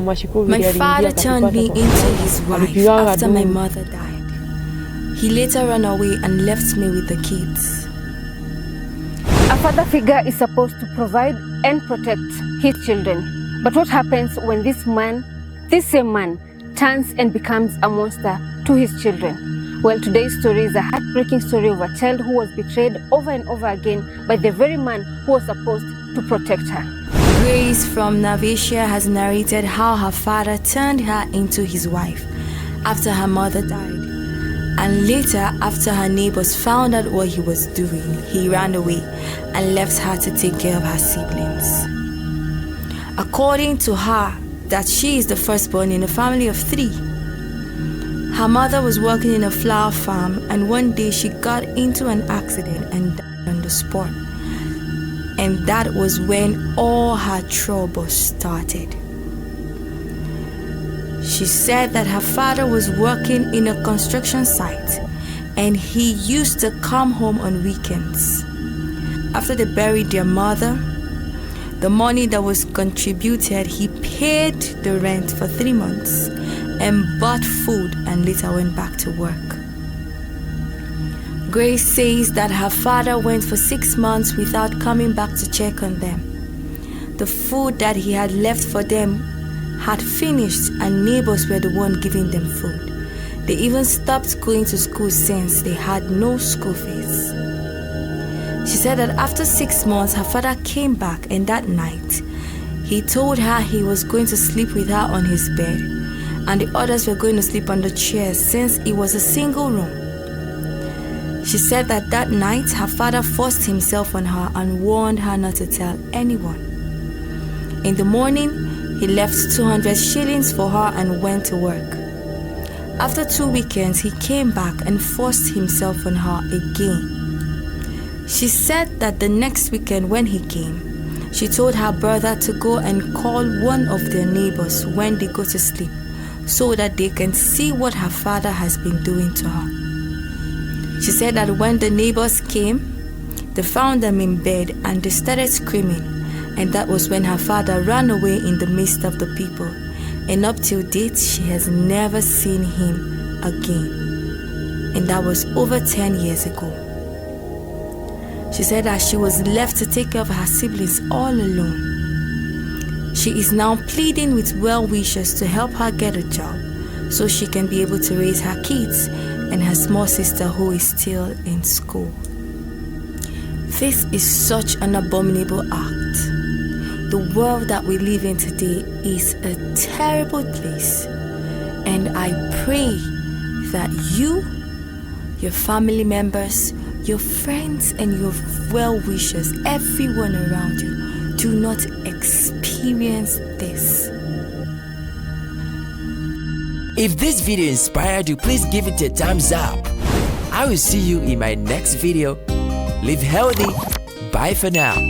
My father turned me into his wife after my mother died. He later ran away and left me with the kids. A father figure is supposed to provide and protect his children. But what happens when this same man, turns and becomes a monster to his children? Well, today's story is a heartbreaking story of a child who was betrayed over and over again by the very man who was supposed to protect her. Grace from Navatia has narrated how her father turned her into his wife after her mother died. And later, after her neighbors found out what he was doing, he ran away and left her to take care of her siblings. According to her, that she is the firstborn in a family of 3. Her mother was working in a flower farm, and one day she got into an accident and died on the spot. And that was when all her troubles started. She said that her father was working in a construction site and he used to come home on weekends. After they buried their mother, the money that was contributed, he paid the rent for 3 months and bought food and later went back to work. Grace says that her father went for 6 months without coming back to check on them. The food that he had left for them had finished and neighbors were the one giving them food. They even stopped going to school since they had no school fees. She said that after 6 months, her father came back, and that night, he told her he was going to sleep with her on his bed and the others were going to sleep on the chairs since it was a single room. She said that that night, her father forced himself on her and warned her not to tell anyone. In the morning, he left 200 shillings for her and went to work. After 2 weekends, he came back and forced himself on her again. She said that the next weekend when he came, she told her brother to go and call one of their neighbors when they go to sleep so that they can see what her father has been doing to her. She said that when the neighbors came, they found them in bed and they started screaming, and that was when her father ran away in the midst of the people, and up till date she has never seen him again, and that was over 10 years ago. She said that she was left to take care of her siblings all alone. She is now pleading with well-wishers to help her get a job so she can be able to raise her kids and her small sister who is still in school. This is such an abominable act. The world that we live in today is a terrible place, and I pray that you, your family members, your friends and your well-wishers, everyone around you, do not experience this. If this video inspired you, please give it a thumbs up. I will see you in my next video. Live healthy. Bye for now.